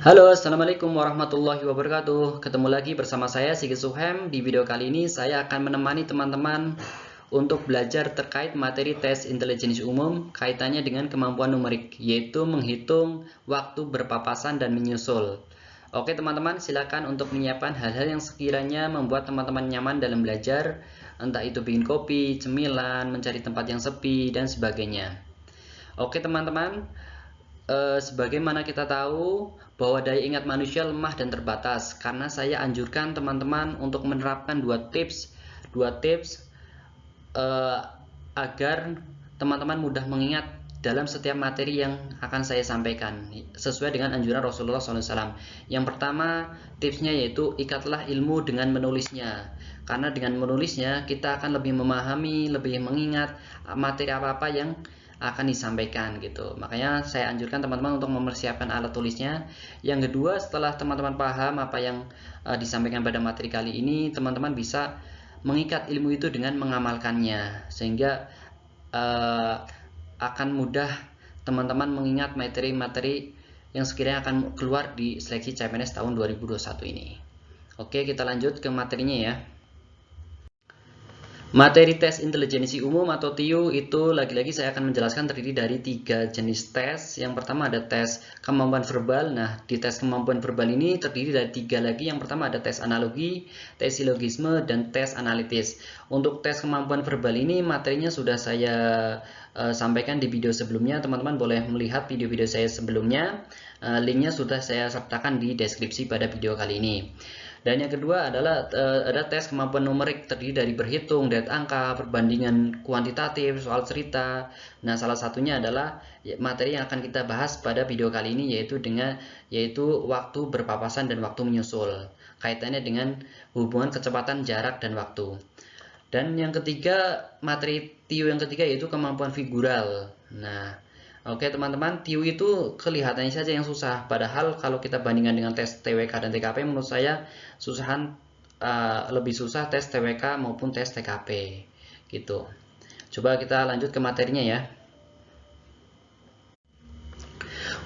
Halo, Assalamualaikum warahmatullahi wabarakatuh. Ketemu lagi bersama saya Sigit Suhem. Di video kali ini saya akan menemani teman-teman untuk belajar terkait materi tes intelijensi umum kaitannya dengan kemampuan numerik, yaitu menghitung waktu berpapasan dan menyusul. Oke teman-teman, silakan untuk menyiapkan hal-hal yang sekiranya membuat teman-teman nyaman dalam belajar, entah itu bikin kopi, cemilan, mencari tempat yang sepi, dan sebagainya. Oke teman-teman, sebagaimana kita tahu bahwa daya ingat manusia lemah dan terbatas, karena saya anjurkan teman-teman untuk menerapkan dua tips agar teman-teman mudah mengingat dalam setiap materi yang akan saya sampaikan sesuai dengan anjuran Rasulullah SAW. Yang pertama tipsnya yaitu ikatlah ilmu dengan menulisnya, karena dengan menulisnya kita akan lebih memahami, lebih mengingat materi apa-apa yang akan disampaikan gitu. Makanya saya anjurkan teman-teman untuk mempersiapkan alat tulisnya. Yang kedua, setelah teman-teman paham apa yang disampaikan pada materi kali ini, teman-teman bisa mengikat ilmu itu dengan mengamalkannya, sehingga akan mudah teman-teman mengingat materi-materi yang sekiranya akan keluar di seleksi CPNS tahun 2021 ini. Oke, kita lanjut ke materinya ya. Materi tes intelijensi umum atau TIU itu lagi-lagi saya akan menjelaskan terdiri dari 3 jenis tes. Yang pertama ada tes kemampuan verbal. Nah, di tes kemampuan verbal ini terdiri dari 3 lagi. Yang pertama ada tes analogi, tes silogisme, dan tes analitis. Untuk tes kemampuan verbal ini materinya sudah saya sampaikan di video sebelumnya. Teman-teman boleh melihat video-video saya sebelumnya. Linknya sudah saya sertakan di deskripsi pada video kali ini. Dan yang kedua adalah ada tes kemampuan numerik, terdiri dari berhitung, deret angka, perbandingan kuantitatif, soal cerita. Nah, salah satunya adalah materi yang akan kita bahas pada video kali ini yaitu waktu berpapasan dan waktu menyusul. Kaitannya dengan hubungan kecepatan, jarak, dan waktu. Dan yang ketiga, materi TIU yang ketiga yaitu kemampuan figural. Nah, oke teman-teman, TIU itu kelihatannya saja yang susah. Padahal kalau kita bandingkan dengan tes TWK dan TKP, menurut saya lebih susah tes TWK maupun tes TKP. Gitu. Coba kita lanjut ke materinya ya.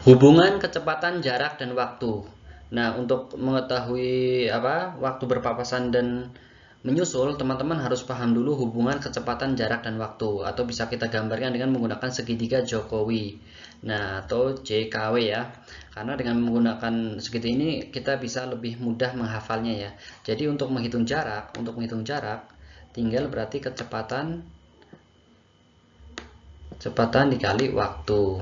Hubungan kecepatan, jarak, dan waktu. Nah, untuk mengetahui waktu berpapasan dan menyusul, teman-teman harus paham dulu hubungan kecepatan, jarak, dan waktu, atau bisa kita gambarkan dengan menggunakan segitiga Jokowi. Nah, atau JKW ya. Karena dengan menggunakan segitiga ini kita bisa lebih mudah menghafalnya ya. Jadi untuk menghitung jarak, tinggal berarti kecepatan dikali waktu.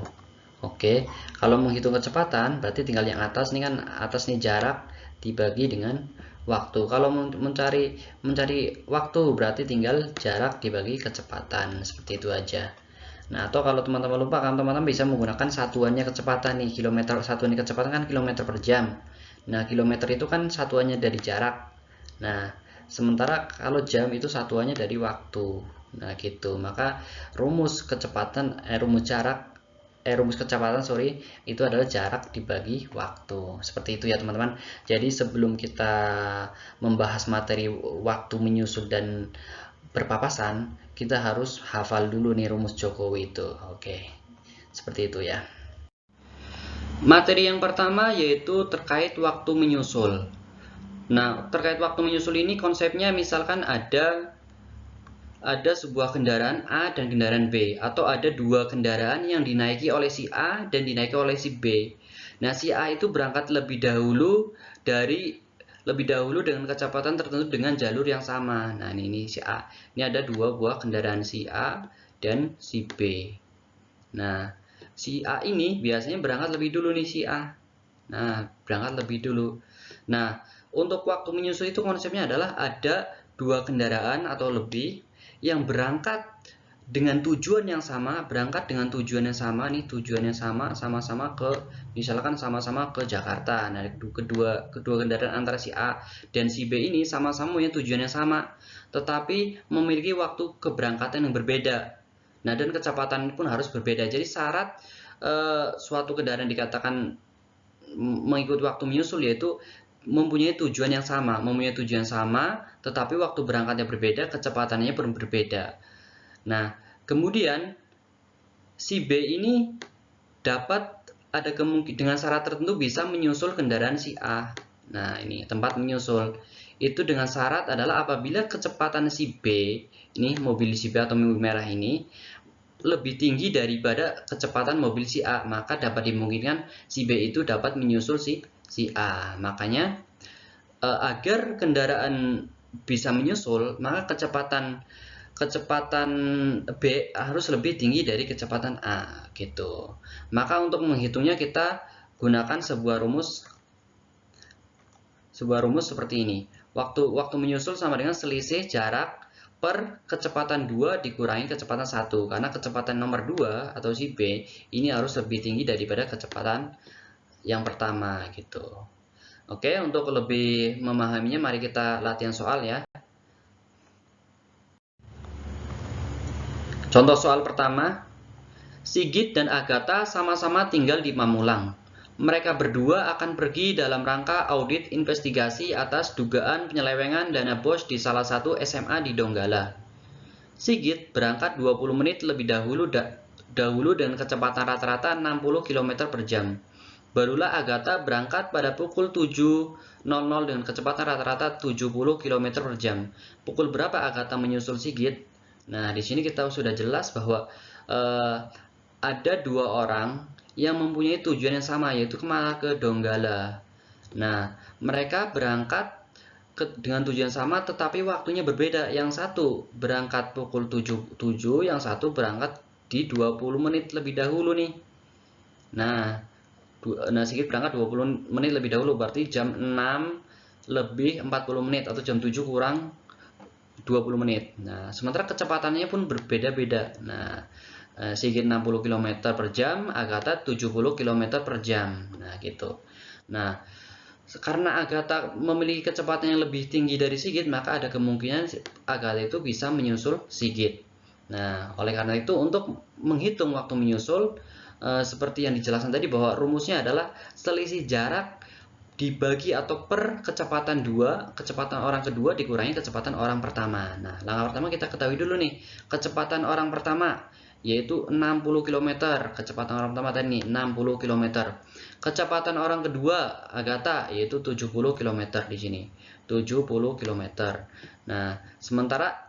Oke, kalau menghitung kecepatan berarti tinggal yang atas nih, kan atas nih jarak dibagi dengan waktu. Kalau mencari waktu berarti tinggal jarak dibagi kecepatan, seperti itu aja. Nah, atau kalau teman-teman lupa, kan teman-teman bisa menggunakan satuannya kecepatan nih, kilometer. Satuannya kecepatan kan kilometer per jam. Nah, kilometer itu kan satuannya dari jarak. Nah, sementara kalau jam itu satuannya dari waktu. Nah, gitu. Maka rumus kecepatan itu adalah jarak dibagi waktu. Seperti itu ya teman-teman. Jadi sebelum kita membahas materi waktu menyusul dan berpapasan, kita harus hafal dulu nih rumus Jokowi itu. Oke. Seperti itu ya. Materi yang pertama yaitu terkait waktu menyusul. Nah, terkait waktu menyusul ini konsepnya misalkan ada sebuah kendaraan A dan kendaraan B, atau ada dua kendaraan yang dinaiki oleh si A dan dinaiki oleh si B. Nah, si A itu berangkat lebih dahulu dengan kecepatan tertentu dengan jalur yang sama. Nah, ini si A. Ini ada dua buah kendaraan, si A dan si B. Nah, si A ini biasanya berangkat lebih dulu nih, si A. Nah, berangkat lebih dulu. Nah, untuk waktu menyusul itu konsepnya adalah ada dua kendaraan atau lebih yang berangkat dengan tujuan yang sama, sama-sama ke, misalkan sama-sama ke Jakarta. Nah, kedua kendaraan antara si A dan si B ini sama-sama punya tujuan yang sama, tetapi memiliki waktu keberangkatan yang berbeda. Nah, dan kecepatan pun harus berbeda. Jadi syarat suatu kendaraan dikatakan mengikuti waktu menyusul yaitu mempunyai tujuan yang sama, tetapi waktu berangkatnya berbeda, kecepatannya pun berbeda. Nah, kemudian si B ini dapat ada kemungkinan dengan syarat tertentu bisa menyusul kendaraan si A. Nah, ini tempat menyusul. Itu dengan syarat adalah apabila kecepatan si B, ini mobil si B atau mobil merah ini lebih tinggi daripada kecepatan mobil si A, maka dapat dimungkinkan si B itu dapat menyusul si A. Makanya agar kendaraan bisa menyusul, maka kecepatan B harus lebih tinggi dari kecepatan A gitu. Maka untuk menghitungnya kita gunakan sebuah rumus seperti ini. Waktu menyusul sama dengan selisih jarak per kecepatan 2 dikurangi kecepatan 1, karena kecepatan nomor 2 atau si B ini harus lebih tinggi daripada kecepatan yang pertama gitu. Oke, untuk lebih memahaminya mari kita latihan soal ya. Contoh soal pertama, Sigit dan Agatha sama-sama tinggal di Mamulang. Mereka berdua akan pergi dalam rangka audit investigasi atas dugaan penyelewengan dana BOS di salah satu SMA di Donggala. Sigit berangkat 20 menit lebih dahulu dengan kecepatan rata-rata 60 km per jam. Barulah Agatha berangkat pada pukul 7.00 dengan kecepatan rata-rata 70 km per jam. Pukul berapa Agatha menyusul Sigit? Nah, di sini kita sudah jelas bahwa ada dua orang yang mempunyai tujuan yang sama, yaitu ke Donggala. Nah, mereka berangkat dengan tujuan sama tetapi waktunya berbeda. Yang satu berangkat pukul 7, yang satu berangkat di 20 menit lebih dahulu nih. Nah, Sigit berangkat 20 menit lebih dahulu, berarti jam 6 lebih 40 menit atau jam 7 kurang 20 menit. Nah, sementara kecepatannya pun berbeda-beda. Nah, Sigit 60 km per jam, Agatha 70 km per jam. Nah, gitu. Nah, karena Agatha memiliki kecepatan yang lebih tinggi dari Sigit, maka ada kemungkinan Agatha itu bisa menyusul Sigit. Nah, oleh karena itu untuk menghitung waktu menyusul, seperti yang dijelaskan tadi bahwa rumusnya adalah selisih jarak dibagi atau per kecepatan kecepatan orang kedua dikurangi kecepatan orang pertama. Nah, langkah pertama kita ketahui dulu nih, kecepatan orang pertama yaitu 60 km. Kecepatan orang pertama tadi nih 60 km. Kecepatan orang kedua Agatha yaitu 70 km di sini. 70 km. Nah, sementara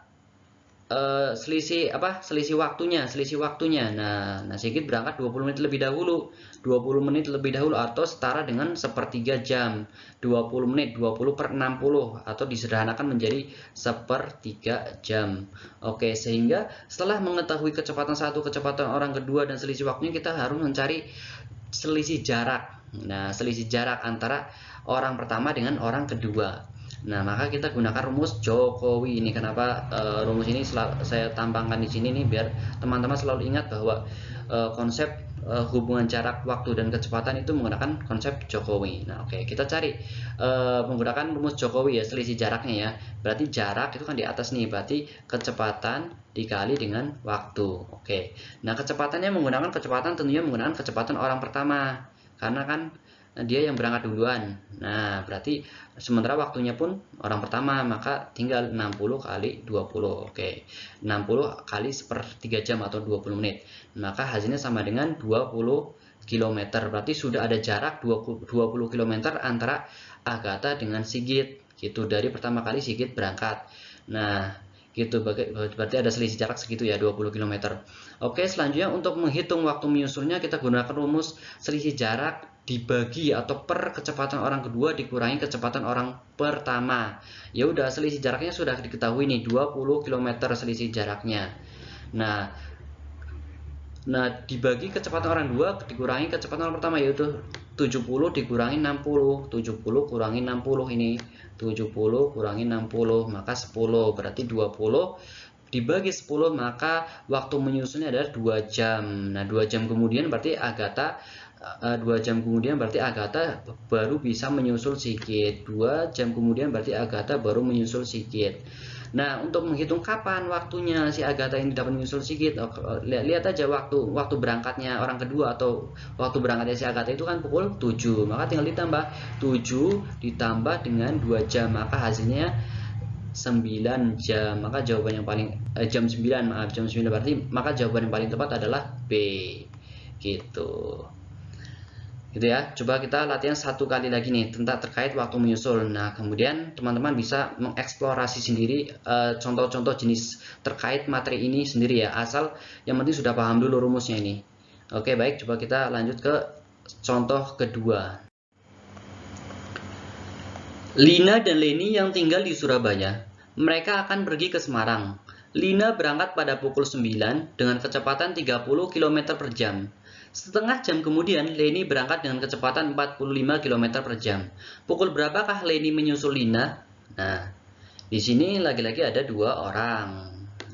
selisih waktunya. Nah, Sigit berangkat 20 menit lebih dahulu. 20 menit lebih dahulu atau setara dengan sepertiga jam. 20 menit 20 per 60 atau disederhanakan menjadi sepertiga jam. Oke, sehingga setelah mengetahui kecepatan satu, kecepatan orang kedua dan selisih waktunya, kita harus mencari selisih jarak. Nah, selisih jarak antara orang pertama dengan orang kedua. Nah, maka kita gunakan rumus Jokowi ini. Kenapa rumus ini saya tampangkan di sini nih, biar teman-teman selalu ingat bahwa konsep hubungan jarak waktu dan kecepatan itu menggunakan konsep Jokowi. Nah, oke, kita cari menggunakan rumus Jokowi ya, selisih jaraknya ya. Berarti jarak itu kan di atas nih, berarti kecepatan dikali dengan waktu. Oke. Nah, kecepatannya menggunakan kecepatan tentunya menggunakan kecepatan orang pertama. Karena kan dia yang berangkat duluan. Nah, berarti sementara waktunya pun orang pertama, maka tinggal 60 kali 20. Oke. 60 kali sepertiga jam atau 20 menit. Maka hasilnya sama dengan 20 km. Berarti sudah ada jarak 20 km antara Agatha dengan Sigit. Gitu, dari pertama kali Sigit berangkat. Nah, gitu, berarti ada selisih jarak segitu ya, 20 km. Oke, selanjutnya untuk menghitung waktu menyusulnya kita gunakan rumus selisih jarak dibagi atau per kecepatan orang kedua dikurangi kecepatan orang pertama. Ya udah, selisih jaraknya sudah diketahui nih, 20 km selisih jaraknya. Nah, dibagi kecepatan orang kedua dikurangi kecepatan orang pertama, yaitu 70 dikurangi 60. 70 kurangi 60 ini. 70 kurangi 60 maka 10, berarti 20 dibagi 10, maka waktu menyusulnya adalah 2 jam. Nah, 2 jam kemudian berarti Agatha baru bisa menyusul Sigit. 2 jam kemudian berarti Agatha baru menyusul Sigit. Nah, untuk menghitung kapan waktunya si Agatha ini dapat menyusul Sigit, lihat aja waktu berangkatnya orang kedua atau waktu berangkatnya si Agatha itu kan pukul 7. Maka tinggal ditambah 7 ditambah dengan 2 jam, maka hasilnya 9 jam. Maka jawaban yang paling jam 9 berarti maka jawaban yang paling tepat adalah B. Gitu. Gitu ya. Coba kita latihan satu kali lagi nih tentang terkait waktu menyusul. Nah, kemudian teman-teman bisa mengeksplorasi sendiri contoh-contoh jenis terkait materi ini sendiri ya. Asal yang penting sudah paham dulu rumusnya ini. Oke, baik, coba kita lanjut ke contoh kedua. Lina dan Leni yang tinggal di Surabaya. Mereka akan pergi ke Semarang. Lina berangkat pada pukul 9 dengan kecepatan 30 km per jam. Setengah jam kemudian, Leni berangkat dengan kecepatan 45 km per jam. Pukul berapakah Leni menyusul Lina? Nah, di sini lagi-lagi ada dua orang.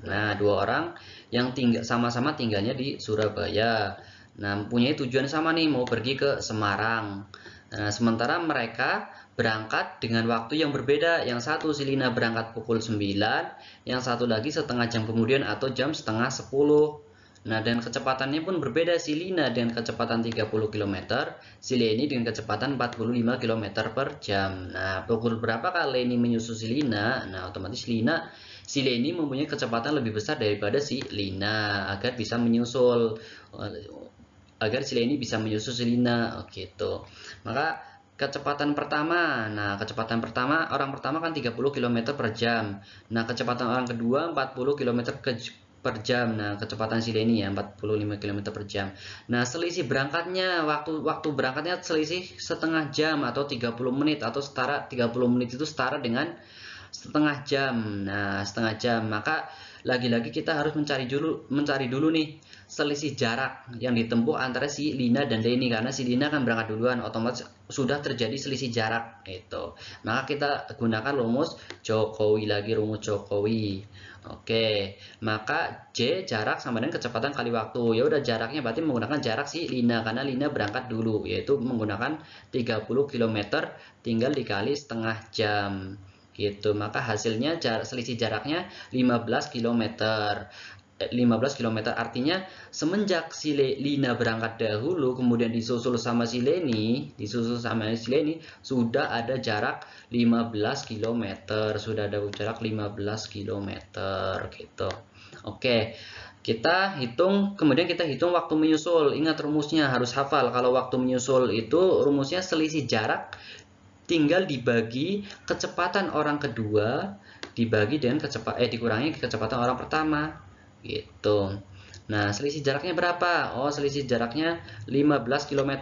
Nah, dua orang yang sama-sama tinggalnya di Surabaya. Nah, mempunyai tujuan sama nih, mau pergi ke Semarang. Nah, sementara mereka berangkat dengan waktu yang berbeda. Yang satu si Lina berangkat pukul 9, yang satu lagi setengah jam kemudian atau jam setengah 10. Nah, dan kecepatannya pun berbeda, si Lina dengan kecepatan 30 km, si Leni dengan kecepatan 45 km per jam. Nah, pukul berapakah Leni menyusul si Lina? Nah, otomatis si Leni mempunyai kecepatan lebih besar daripada si Lina agar bisa menyusul si Lina. Gitu. Maka kecepatan pertama, orang pertama kan 30 km per jam. Nah, kecepatan orang kedua 40 km per jam. Nah, kecepatan si Leni ya 45 km per jam. Nah, selisih berangkatnya, waktu berangkatnya selisih setengah jam atau 30 menit, atau setara 30 menit itu setara dengan setengah jam. Nah, setengah jam. Maka lagi-lagi kita harus mencari dulu nih selisih jarak yang ditempuh antara si Lina dan Leni, karena si Lina kan berangkat duluan, otomatis sudah terjadi selisih jarak itu. Maka kita gunakan rumus Jokowi lagi, rumus Jokowi. Oke, maka J jarak sama dengan kecepatan kali waktu. Ya udah, jaraknya berarti menggunakan jarak si Lina karena Lina berangkat dulu, yaitu menggunakan 30 km tinggal dikali setengah jam. Gitu. Maka hasilnya selisih jaraknya 15 km. 15 km artinya semenjak si Lina berangkat dahulu kemudian disusul sama si Leni, sudah ada jarak 15 km, gitu. Oke, kemudian kita hitung waktu menyusul. Ingat rumusnya, harus hafal. Kalau waktu menyusul itu rumusnya selisih jarak tinggal dibagi kecepatan orang kedua dibagi dengan dikurangi kecepatan orang pertama. Gitu. Nah, selisih jaraknya berapa? Oh, selisih jaraknya 15 km.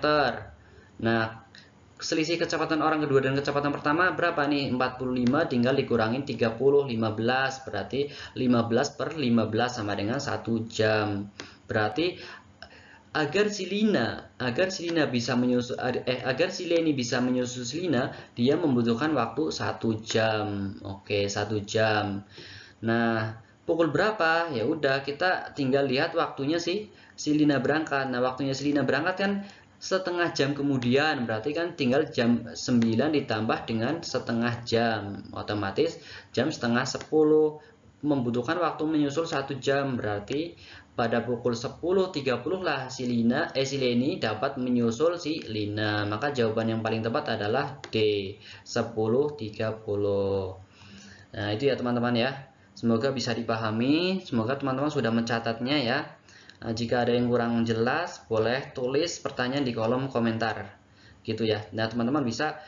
Nah, selisih kecepatan orang kedua dan kecepatan pertama berapa nih? 45 tinggal dikurangin 30, 15. Berarti 15 per 15 sama dengan 1 jam. Berarti agar si Leni bisa menyusul si Lina, dia membutuhkan waktu 1 jam. Oke, 1 jam. Nah, pukul berapa? Ya udah, kita tinggal lihat waktunya si Lina berangkat. Nah, waktunya si Lina berangkat kan setengah jam kemudian, berarti kan tinggal jam 9 ditambah dengan setengah jam. Otomatis jam setengah 10. Membutuhkan waktu menyusul 1 jam, berarti pada pukul 10.30 lah si Leni dapat menyusul si Lina. Maka jawaban yang paling tepat adalah D, 10.30. Nah, itu ya teman-teman ya. Semoga bisa dipahami, semoga teman-teman sudah mencatatnya ya. Nah, jika ada yang kurang jelas, boleh tulis pertanyaan di kolom komentar. Gitu ya. Nah, teman-teman bisa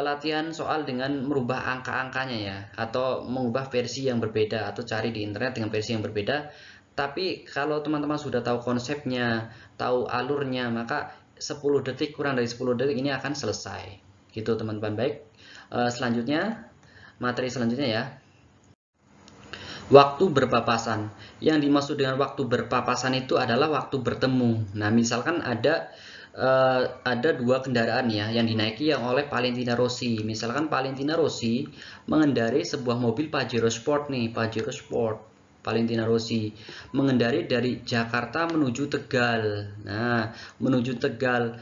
latihan soal dengan merubah angka-angkanya ya, atau mengubah versi yang berbeda, atau cari di internet dengan versi yang berbeda. Tapi kalau teman-teman sudah tahu konsepnya, tahu alurnya, maka 10 detik, kurang dari 10 detik ini akan selesai. Gitu teman-teman. Baik, selanjutnya, materi selanjutnya ya. Waktu berpapasan. Yang dimaksud dengan waktu berpapasan itu adalah waktu bertemu. Nah, misalkan ada dua kendaraan ya yang dinaiki oleh Valentino Rossi. Misalkan Valentino Rossi mengendarai sebuah mobil Pajero Sport nih, Pajero Sport. Valentino Rossi mengendarai dari Jakarta menuju Tegal. Nah, menuju Tegal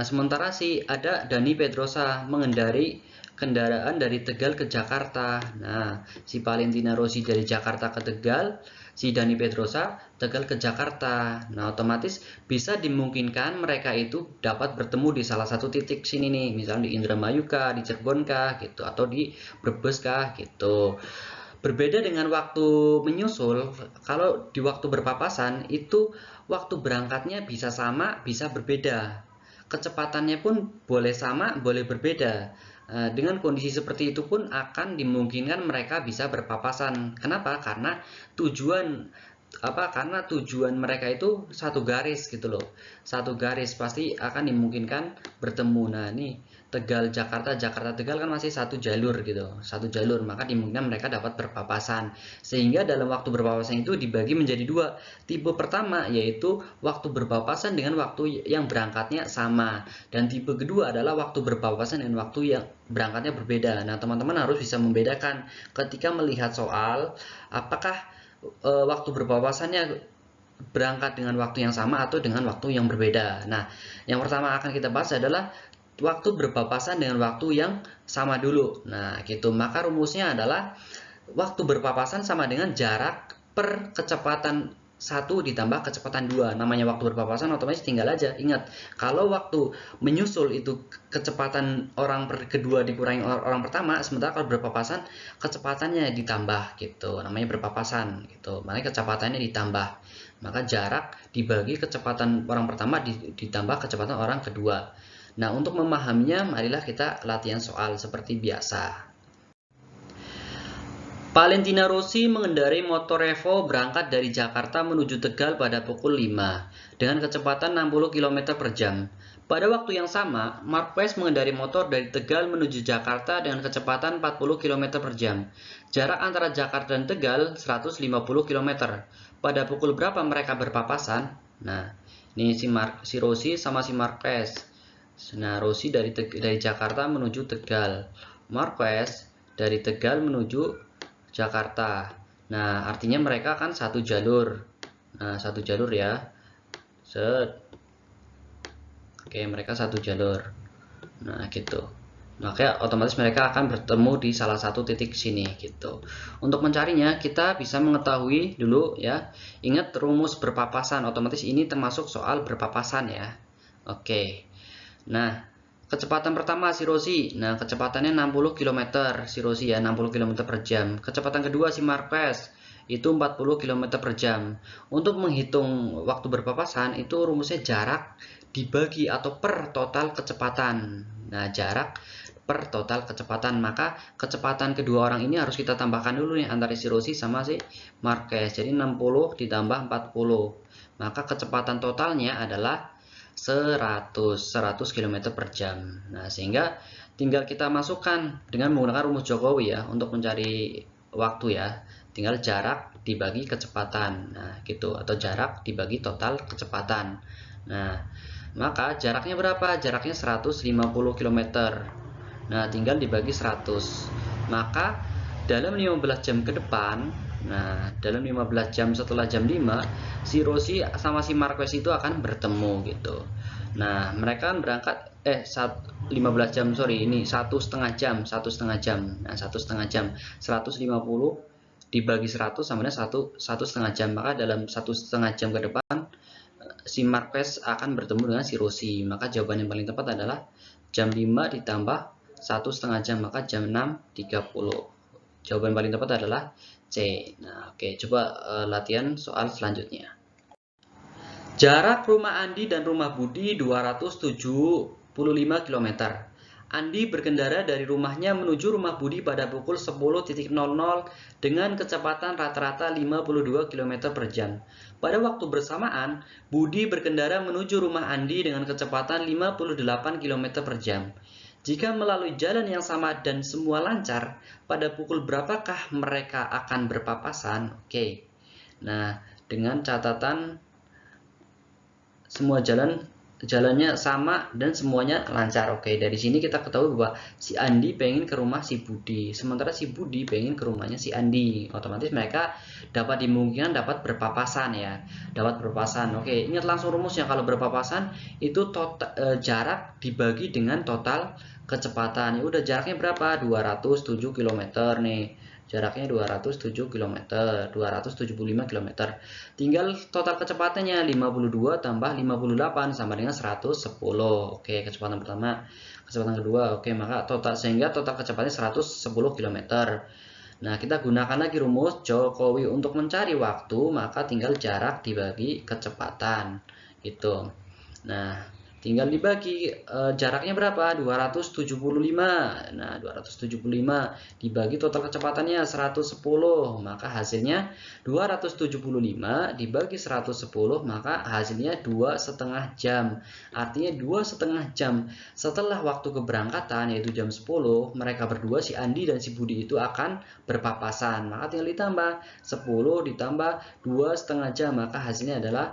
sementara ada Dani Pedrosa mengendarai kendaraan dari Tegal ke Jakarta. Nah, si Valentino Rossi dari Jakarta ke Tegal, si Dani Pedrosa Tegal ke Jakarta. Nah, otomatis bisa dimungkinkan mereka itu dapat bertemu di salah satu titik sini nih, misalnya di Indramayu kah, di Cirebon kah, gitu, atau di Brebes kah, gitu. Berbeda dengan waktu menyusul, kalau di waktu berpapasan itu waktu berangkatnya bisa sama, bisa berbeda. kecepatannya pun boleh sama, boleh berbeda. Dengan kondisi seperti itu pun akan dimungkinkan mereka bisa berpapasan. Kenapa? Karena tujuan mereka itu satu garis gitu loh. Satu garis pasti akan dimungkinkan bertemu. Nah, ini Tegal Jakarta, Jakarta Tegal kan masih satu jalur gitu. Satu jalur, maka dimungkinkan mereka dapat berpapasan. Sehingga dalam waktu berpapasan itu dibagi menjadi dua. Tipe pertama yaitu waktu berpapasan dengan waktu yang berangkatnya sama. Dan tipe kedua adalah waktu berpapasan dengan waktu yang berangkatnya berbeda. Nah, teman-teman harus bisa membedakan ketika melihat soal apakah waktu berpapasannya berangkat dengan waktu yang sama atau dengan waktu yang berbeda. Nah, yang pertama akan kita bahas adalah waktu berpapasan dengan waktu yang sama dulu. Nah, gitu. Maka rumusnya adalah waktu berpapasan sama dengan jarak per kecepatan 1 ditambah kecepatan 2. Namanya waktu berpapasan otomatis tinggal aja. Ingat, kalau waktu menyusul itu kecepatan orang kedua dikurangi orang pertama, sementara kalau berpapasan kecepatannya ditambah gitu. Namanya berpapasan gitu. Makanya kecepatannya ditambah. Maka jarak dibagi kecepatan orang pertama ditambah kecepatan orang kedua. Nah, untuk memahaminya, marilah kita latihan soal seperti biasa. Valentina Rossi mengendarai motor Revo berangkat dari Jakarta menuju Tegal pada pukul 5 dengan kecepatan 60 km per jam. Pada waktu yang sama, Marquez mengendarai motor dari Tegal menuju Jakarta dengan kecepatan 40 km per jam. Jarak antara Jakarta dan Tegal 150 km. Pada pukul berapa mereka berpapasan? Nah, ini si Rossi sama si Marquez. Nah, Rossi dari Jakarta menuju Tegal. Marquez dari Tegal menuju Jakarta. Nah, artinya mereka kan satu jalur. Nah, satu jalur ya. Set. Oke, mereka satu jalur. Nah, gitu. Maka otomatis mereka akan bertemu di salah satu titik sini gitu. Untuk mencarinya, kita bisa mengetahui dulu ya. Ingat rumus berpapasan. Otomatis ini termasuk soal berpapasan ya. Oke. Nah, kecepatan pertama si Rossi. Nah, kecepatannya 60 km si Rossi ya, 60 km per jam. Kecepatan kedua si Marquez itu 40 km per jam. Untuk menghitung waktu berpapasan itu rumusnya jarak dibagi atau per total kecepatan. Nah, jarak per total kecepatan. Maka kecepatan kedua orang ini harus kita tambahkan dulu nih antara si Rossi sama si Marquez. Jadi 60 ditambah 40. Maka kecepatan totalnya adalah 100 km per jam. Nah, sehingga tinggal kita masukkan dengan menggunakan rumus Jokowi ya untuk mencari waktu ya. Tinggal jarak dibagi kecepatan. Nah, gitu, atau jarak dibagi total kecepatan. Nah, maka jaraknya berapa? Jaraknya 150 km. Nah, tinggal dibagi 100. Maka dalam 15 jam ke depan, nah, dalam 15 jam setelah jam 5, si Rossi sama si Marquez itu akan bertemu gitu. Nah, mereka berangkat 15 jam, sorry, ini 1,5 jam, 1,5 jam. Nah, 1,5 jam, 150 dibagi 100 sama dengan 1,5 jam. Maka dalam 1,5 jam ke depan si Marquez akan bertemu dengan si Rossi. Maka jawaban yang paling tepat adalah jam 5 ditambah 1,5 jam, maka jam 6.30. Jawaban paling tepat adalah C. Nah, oke, coba latihan soal selanjutnya. Jarak rumah Andi dan rumah Budi 275 km. Andi berkendara dari rumahnya menuju rumah Budi pada pukul 10.00 dengan kecepatan rata-rata 52 km per jam. Pada waktu bersamaan, Budi berkendara menuju rumah Andi dengan kecepatan 58 km per jam. Jika melalui jalan yang sama dan semua lancar, pada pukul berapakah mereka akan berpapasan? Oke. Nah, dengan catatan semua jalannya sama dan semuanya lancar. Oke, dari sini kita ketahui bahwa si Andi pengen ke rumah si Budi, sementara si Budi pengen ke rumahnya si Andi. Otomatis mereka dapat dimungkinkan dapat berpapasan ya, dapat berpapasan. Oke, ingat langsung rumusnya kalau berpapasan itu jarak dibagi dengan total kecepatan. Ya udah, jaraknya berapa? 207 km nih. Jaraknya 207 km, 275 km. Tinggal total kecepatannya 52 tambah 58 sama dengan 110. Oke, kecepatan pertama, kecepatan kedua. Oke, maka sehingga total kecepatannya 110 km. Nah, kita gunakan lagi rumus Jokowi untuk mencari waktu, maka tinggal jarak dibagi kecepatan. Gitu. Nah, tinggal dibagi, jaraknya berapa? 275. Nah, 275 dibagi total kecepatannya 110, maka hasilnya 275 dibagi 110, maka hasilnya 2,5 jam. Artinya 2,5 jam setelah waktu keberangkatan, yaitu jam 10, mereka berdua, si Andi dan si Budi itu akan berpapasan. Maka tinggal ditambah 10 ditambah 2,5 jam, maka hasilnya adalah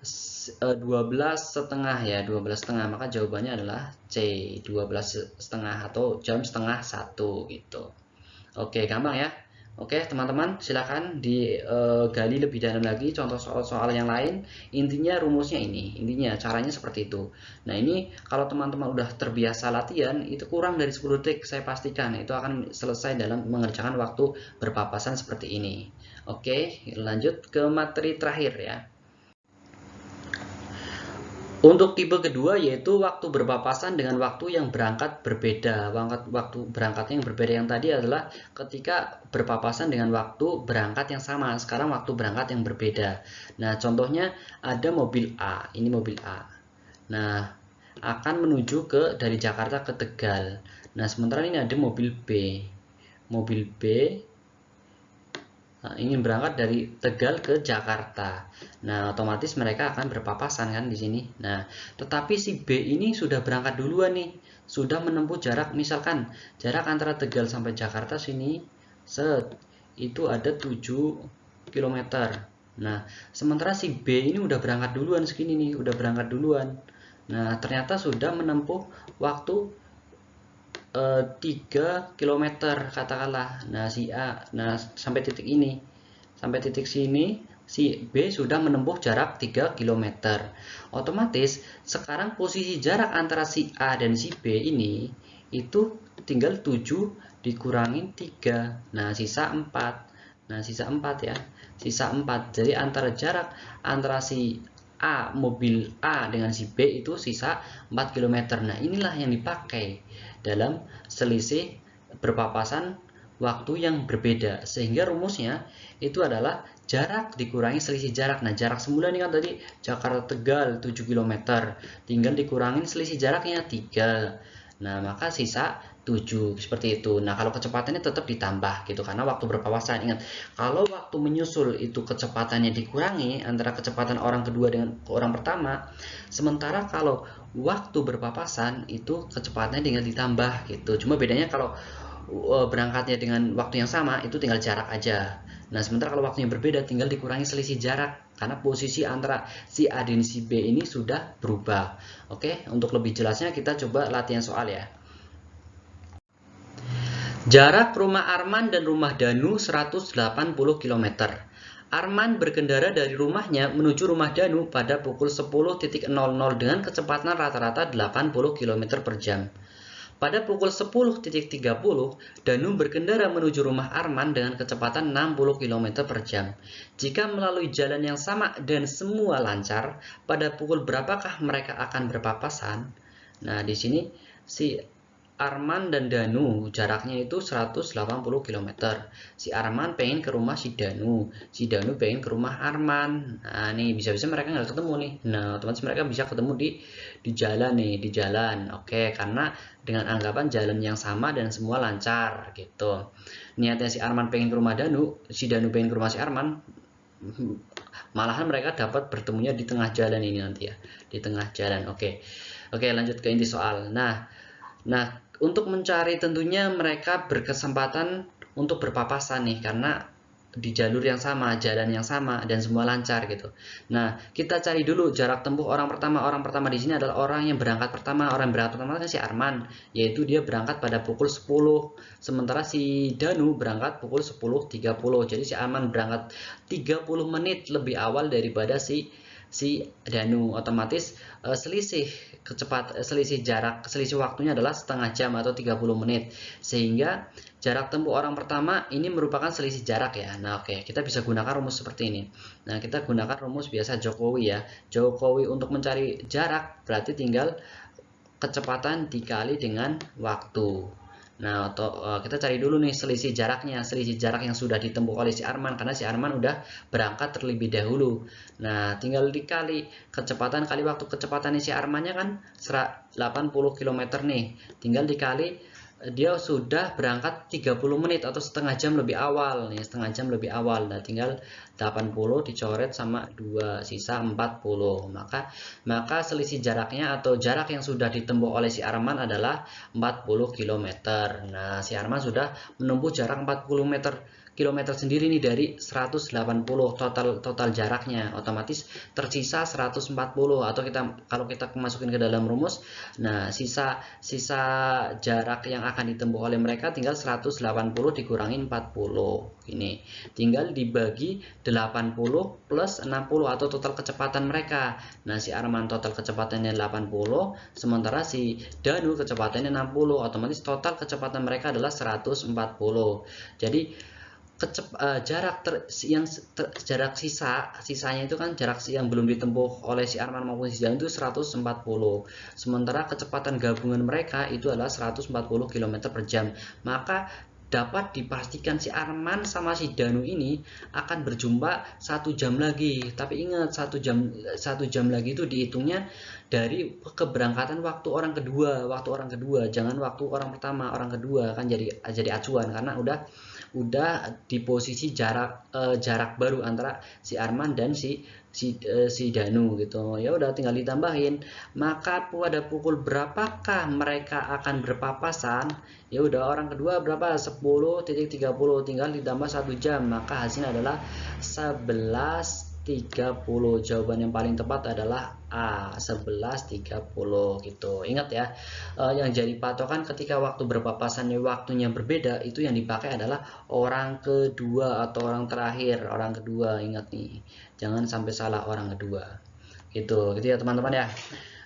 12,5 ya, 12,5. Maka jawabannya adalah C, 12,5 atau jam setengah 1 gitu. Oke, gampang ya. Oke, teman-teman, silakan digali lebih dalam lagi contoh soal-soal yang lain. Intinya rumusnya ini, intinya caranya seperti itu. Nah, ini kalau teman-teman udah terbiasa latihan, itu kurang dari 10 detik saya pastikan itu akan selesai dalam mengerjakan waktu berpapasan seperti ini. Oke, lanjut ke materi terakhir ya. Untuk tipe kedua yaitu waktu berpapasan dengan waktu yang berangkat berbeda. Waktu berangkatnya yang berbeda yang tadi adalah ketika berpapasan dengan waktu berangkat yang sama. Sekarang waktu berangkat yang berbeda. Nah, contohnya ada mobil A. Ini mobil A. Nah, akan menuju dari Jakarta ke Tegal. Nah, sementara ini ada mobil B. Mobil B ingin berangkat dari Tegal ke Jakarta. Nah, otomatis mereka akan berpapasan kan di sini. Nah, tetapi si B ini sudah berangkat duluan nih, sudah menempuh jarak, misalkan jarak antara Tegal sampai Jakarta sini, itu ada 7 km. Nah, sementara si B ini udah berangkat duluan segini nih, udah berangkat duluan. Nah, ternyata sudah menempuh waktu 3 km katakanlah. Nah, si A, nah sampai titik ini, sampai titik sini si B sudah menempuh jarak 3 km. Otomatis sekarang posisi jarak antara si A dan si B ini itu tinggal 7 dikurangin 3. Nah, sisa 4. Nah, sisa 4 ya. Sisa 4. Jadi antara jarak antara si A, mobil A dengan si B itu sisa 4 km. Nah, inilah yang dipakai dalam selisih berpapasan waktu yang berbeda. Sehingga rumusnya itu adalah jarak dikurangi selisih jarak. Nah, jarak semula ini kan tadi Jakarta Tegal 7 km. Tinggal dikurangin selisih jaraknya 3. Nah, maka sisa 7 seperti itu. Nah, kalau kecepatannya tetap ditambah gitu karena waktu berpapasan. Ingat, kalau waktu menyusul itu kecepatannya dikurangi antara kecepatan orang kedua dengan orang pertama, sementara kalau waktu berpapasan itu kecepatannya tinggal ditambah gitu. Cuma bedanya kalau berangkatnya dengan waktu yang sama itu tinggal jarak aja. Nah, sementara kalau waktunya berbeda tinggal dikurangi selisih jarak karena posisi antara si A dan si B ini sudah berubah. Oke, untuk lebih jelasnya kita coba latihan soal ya. Jarak rumah Arman dan rumah Danu 180 km. Arman berkendara dari rumahnya menuju rumah Danu pada pukul 10.00 dengan kecepatan rata-rata 80 km per jam. Pada pukul 10.30, Danu berkendara menuju rumah Arman dengan kecepatan 60 km per jam. Jika melalui jalan yang sama dan semua lancar, pada pukul berapakah mereka akan berpapasan? Nah, di sini si Arman dan Danu jaraknya itu 180 km. Si Arman pengen ke rumah si Danu pengen ke rumah Arman. Nah, nih bisa-bisa mereka nggak ketemu nih. Nah, otomatis mereka bisa ketemu di jalan nih, di jalan. Oke, karena dengan anggapan jalan yang sama dan semua lancar gitu. Niatnya si Arman pengen ke rumah Danu, si Danu pengen ke rumah si Arman. Malahan mereka dapat bertemunya di tengah jalan ini nanti ya, di tengah jalan. Oke, lanjut ke inti soal. Nah, untuk mencari tentunya mereka berkesempatan untuk berpapasan nih karena di jalur yang sama, jalan yang sama dan semua lancar gitu. Nah, kita cari dulu jarak tempuh orang pertama. Orang pertama di sini adalah orang yang berangkat pertama. Orang yang berangkat pertama kan si Arman, yaitu dia berangkat pada pukul 10. Sementara si Danu berangkat pukul 10.30. Jadi si Arman berangkat 30 menit lebih awal daripada si Danu. Otomatis selisih waktunya adalah setengah jam atau 30 menit. Sehingga jarak tempuh orang pertama ini merupakan selisih jarak ya. Nah, oke, kita bisa gunakan rumus seperti ini. Nah, kita gunakan rumus biasa Jokowi ya. Jokowi untuk mencari jarak berarti tinggal kecepatan dikali dengan waktu. Nah, kita cari dulu nih selisih jaraknya, selisih jarak yang sudah ditempuh oleh si Arman, karena si Arman udah berangkat terlebih dahulu. Nah, tinggal dikali kecepatan kali waktu, kecepatan si Armannya kan 80 km nih, tinggal dikali dia sudah berangkat 30 menit atau setengah jam lebih awal nih, setengah jam lebih awal. Nah, tinggal 80 dicoret sama 2, sisa 40. Maka selisih jaraknya atau jarak yang sudah ditempuh oleh si Arman adalah 40 km. Nah, si Arman sudah menempuh jarak 40 kilometer sendiri nih dari 180 total jaraknya, otomatis tersisa 140, atau kalau kita masukin ke dalam rumus, nah sisa jarak yang akan ditempuh oleh mereka tinggal 180 dikurangi 40, ini tinggal dibagi 80 plus 60 atau total kecepatan mereka. Nah, si Arman total kecepatannya 80, sementara si Danu kecepatannya 60, otomatis total kecepatan mereka adalah 140. Jadi jarak sisanya itu kan jarak yang belum ditempuh oleh si Arman maupun si Danu itu 140, sementara kecepatan gabungan mereka itu adalah 140 km per jam. Maka dapat dipastikan si Arman sama si Danu ini akan berjumpa 1 jam lagi. Tapi ingat, 1 jam lagi itu dihitungnya dari keberangkatan waktu orang kedua, jangan waktu orang pertama, orang kedua kan jadi acuan, karena udah di posisi jarak baru antara si Arman dan si Danu gitu. Ya udah tinggal ditambahin. Maka pada pukul berapakah mereka akan berpapasan? Ya udah, orang kedua berapa? 10.30, tinggal ditambah 1 jam, maka hasilnya adalah 11.30. Jawaban yang paling tepat adalah A, 11.30 gitu. Ingat ya, yang jadi patokan ketika waktu berpapasannya waktunya berbeda, itu yang dipakai adalah orang kedua atau orang terakhir, orang kedua. Ingat nih, jangan sampai salah orang kedua. Gitu ya teman-teman ya.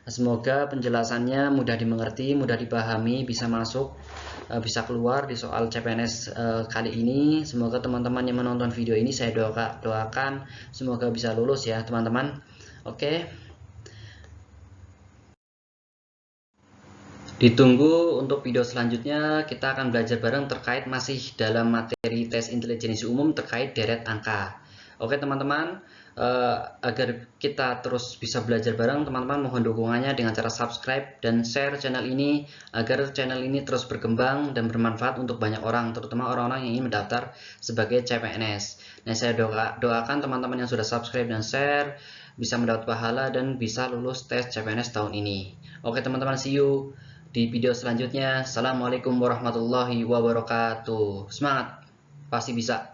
Semoga penjelasannya mudah dimengerti, mudah dipahami, bisa masuk, bisa keluar di soal CPNS kali ini. Semoga teman-teman yang menonton video ini saya doakan semoga bisa lulus ya teman-teman. Oke. Ditunggu untuk video selanjutnya, kita akan belajar bareng terkait masih dalam materi tes intelijensi umum terkait deret angka. Oke teman-teman, agar kita terus bisa belajar bareng, teman-teman mohon dukungannya dengan cara subscribe dan share channel ini, agar channel ini terus berkembang dan bermanfaat untuk banyak orang, terutama orang-orang yang ingin mendaftar sebagai CPNS. Nah, saya doakan teman-teman yang sudah subscribe dan share bisa mendapat pahala dan bisa lulus tes CPNS tahun ini. Oke teman-teman, see you di video selanjutnya. Assalamualaikum warahmatullahi wabarakatuh. Semangat, pasti bisa.